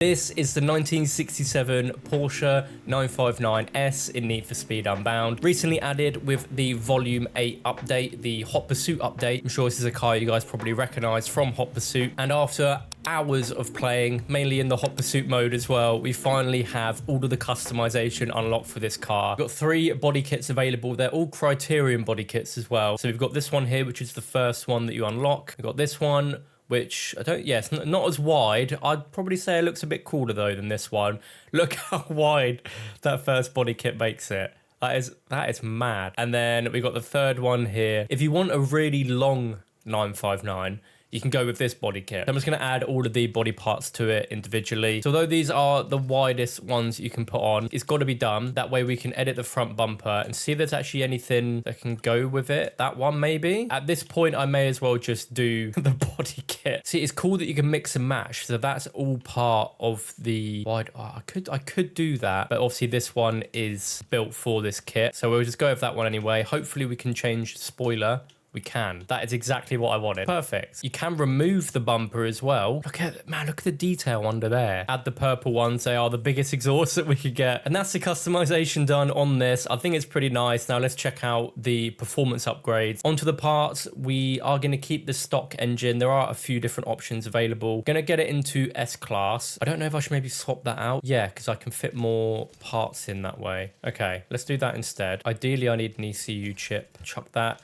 This is the 1967 Porsche 959S in Need for Speed Unbound. Recently added with the Volume 8 update, the Hot Pursuit update. I'm sure this is a car you guys probably recognize from Hot Pursuit. And after hours of playing, mainly in the Hot Pursuit mode as well, we finally have all of the customization unlocked for this car. We've got 3 body kits available. They're all Criterion body kits as well. So we've got this one here, which is the first one that you unlock. We've got this one, which it's not as wide. I'd probably say it looks a bit cooler though than this one. Look how wide that first body kit makes it. That is mad. And then we got the third one here. If you want a really long 959, you can go with this body kit. I'm just going to add all of the body parts to it individually. So although these are the widest ones you can put on, it's got to be done. That way we can edit the front bumper and see if there's actually anything that can go with it. That one maybe. At this point, I may as well just do the body kit. See, it's cool that you can mix and match. So that's all part of the wide. Oh, I could do that, but obviously this one is built for this kit. So we'll just go with that one anyway. Hopefully we can change spoiler. We can. That is exactly what I wanted. Perfect. You can remove the bumper as well. Look at the detail under there. Add the purple ones. They are the biggest exhausts that we could get. And that's the customization done on this. I think it's pretty nice. Now let's check out the performance upgrades. Onto the parts, we are going to keep the stock engine. There are a few different options available. Going to get it into S-Class. I don't know if I should maybe swap that out. Yeah, because I can fit more parts in that way. Okay, let's do that instead. Ideally, I need an ECU chip. Chuck that.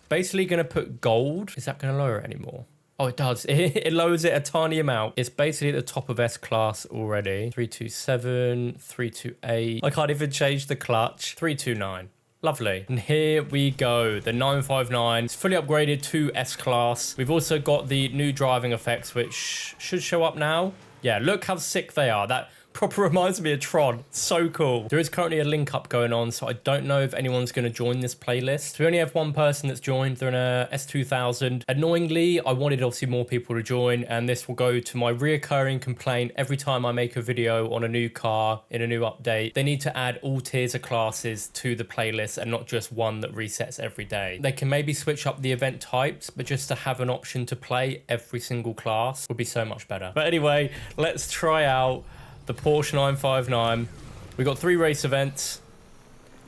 Basically going to put gold. Is that going to lower it anymore? Oh, it does. It lowers it a tiny amount. It's basically at the top of S-Class already. 327, 328. I can't even change the clutch. 329. Lovely. And here we go. The 959 is fully upgraded to S-Class. We've also got the new driving effects, which should show up now. Yeah, look how sick they are. That proper reminds me of Tron. So cool. There is currently a link up going on, so I don't know if anyone's going to join this playlist. So we only have one person that's joined. They're in a S2000. Annoyingly, I wanted obviously more people to join, and this will go to my reoccurring complaint every time I make a video on a new car in a new update. They need to add all tiers of classes to the playlist and not just one that resets every day. They can maybe switch up the event types, but just to have an option to play every single class would be so much better. But anyway, let's try out the Porsche 959. We got 3 race events.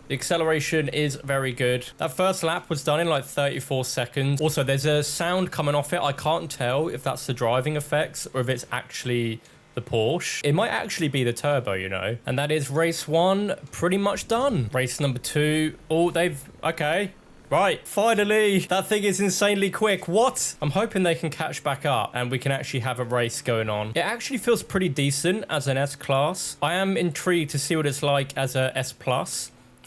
The acceleration is very good. That first lap was done in like 34 seconds. Also, there's a sound coming off it. I can't tell if that's the driving effects or if it's actually the Porsche. It might actually be the turbo, you know. And that is race 1 pretty much done. Race number 2. Oh, okay. Right, finally, that thing is insanely quick. What? I'm hoping they can catch back up and we can actually have a race going on. It actually feels pretty decent as an S-Class. I am intrigued to see what it's like as a S+.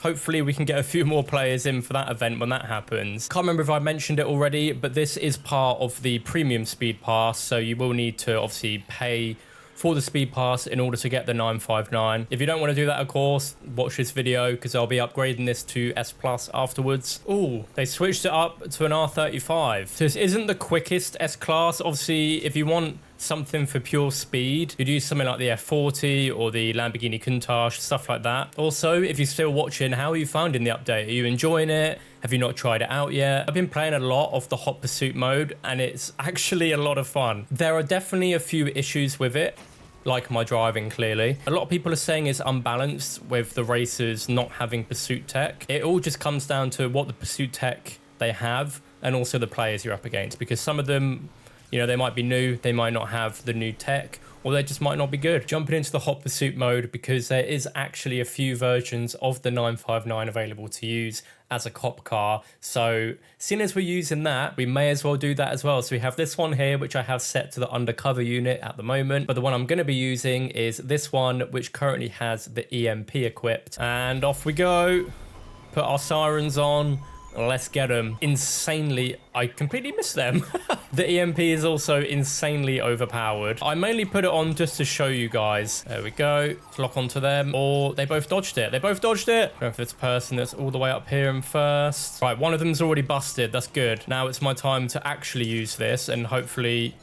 Hopefully we can get a few more players in for that event when that happens. Can't remember if I mentioned it already, but this is part of the premium speed pass. So you will need to obviously pay for the speed pass in order to get the 959. If you don't want to do that, of course, watch this video because I'll be upgrading this to S+ afterwards. Oh, they switched it up to an R35. So this isn't the quickest S-Class. Obviously, if you want something for pure speed, you'd use something like the F40 or the Lamborghini Countach, stuff like that. Also, if you're still watching, how are you finding the update? Are you enjoying it? Have you not tried it out yet? I've been playing a lot of the Hot Pursuit mode and it's actually a lot of fun. There are definitely a few issues with it, like my driving clearly. A lot of people are saying it's unbalanced with the racers not having pursuit tech. It all just comes down to what the pursuit tech they have and also the players you're up against, because some of them, you know, they might be new, they might not have the new tech, or they just might not be good. Jumping into the Hot Pursuit mode, because there is actually a few versions of the 959 available to use as a cop car. So seeing as we're using that, we may as well do that as well. So we have this one here, which I have set to the undercover unit at the moment. But the one I'm going to be using is this one, which currently has the EMP equipped. And off we go. Put our sirens on. Let's get them. Insanely, I completely missed them. The EMP is also insanely overpowered. I mainly put it on just to show you guys. There we go. Lock onto them. Or they both dodged it. They both dodged it. I don't know if it's a person that's all the way up here and first. Right, one of them's already busted. That's good. Now it's my time to actually use this and hopefully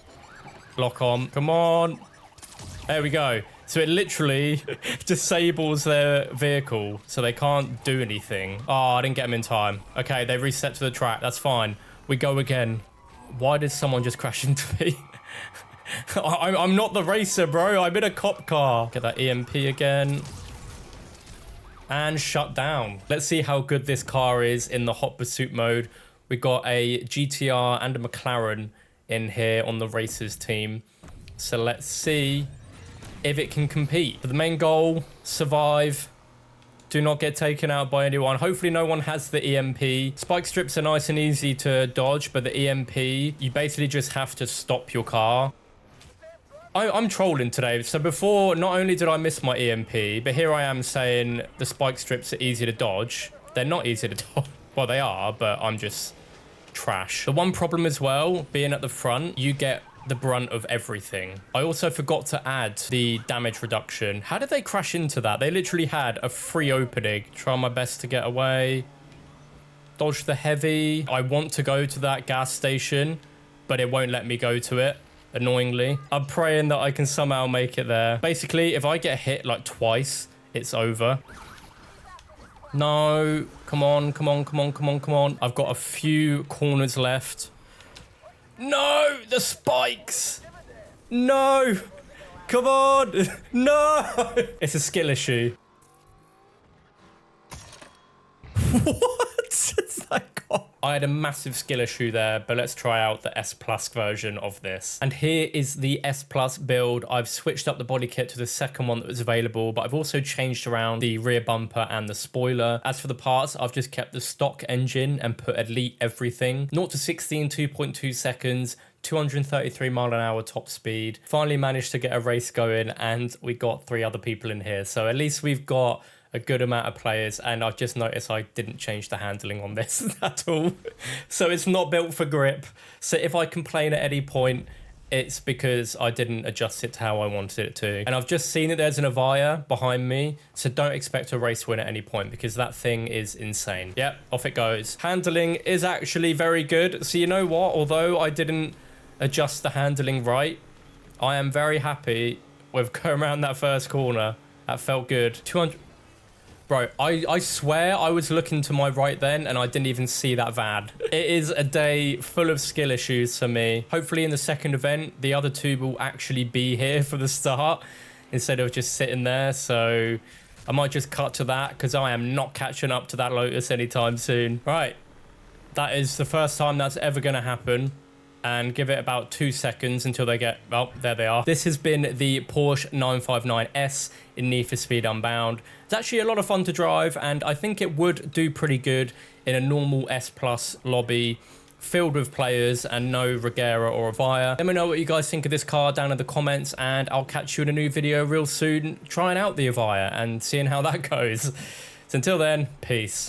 lock on. Come on. There we go. So it literally disables their vehicle so they can't do anything. Oh, I didn't get them in time. Okay, they reset to the track. That's fine. We go again. Why did someone just crash into me? I'm not the racer, bro. I'm in a cop car. Get that EMP again. And shut down. Let's see how good this car is in the hot pursuit mode. We got a GTR and a McLaren in here on the racers team. So let's see if it can compete. But the main goal, survive. Do not get taken out by anyone. Hopefully no one has the EMP. Spike strips are nice and easy to dodge, but the EMP, you basically just have to stop your car. I'm trolling today. So before, not only did I miss my EMP, but here I am saying the spike strips are easy to dodge. They're not easy to dodge. Well, they are, but I'm just trash. The one problem as well, being at the front, you get the brunt of everything. I also forgot to add the damage reduction. How did they crash into that? They literally had a free opening. Try my best to get away. Dodge the heavy. I want to go to that gas station, but it won't let me go to it, annoyingly. I'm praying that I can somehow make it there. Basically, if I get hit like twice, it's over. No, come on, come on, come on, come on, come on. I've got a few corners left. No, the spikes. No, come on. No, it's a skill issue. What is that got? I had a massive skill issue there, but let's try out the S Plus version of this. And here is the S Plus build. I've switched up the body kit to the second one that was available, but I've also changed around the rear bumper and the spoiler. As for the parts, I've just kept the stock engine and put elite everything. 0 to 60 in 2.2 seconds. 233 mile an hour top speed. Finally managed to get a race going, and we got 3 other people in here. So at least we've got a good amount of players, and I've just noticed I didn't change the handling on this at all. So it's not built for grip. So if I complain at any point, it's because I didn't adjust it to how I wanted it to. And I've just seen that there's an Avaya behind me, so don't expect a race win at any point because that thing is insane. Yep, off it goes. Handling is actually very good. So you know what? Although I didn't adjust the handling right, I am very happy with going around that first corner. That felt good. 200... Bro, I swear I was looking to my right then and I didn't even see that van. It is a day full of skill issues for me. Hopefully in the second event, the other 2 will actually be here for the start instead of just sitting there. So I might just cut to that because I am not catching up to that Lotus anytime soon. Right, that is the first time that's ever going to happen. And give it about 2 seconds until they get... Oh, there they are. This has been the Porsche 959S in Need for Speed Unbound. It's actually a lot of fun to drive, and I think it would do pretty good in a normal S Plus lobby filled with players and no Regera or Avaya. Let me know what you guys think of this car down in the comments, and I'll catch you in a new video real soon trying out the Avaya and seeing how that goes. So until then, peace.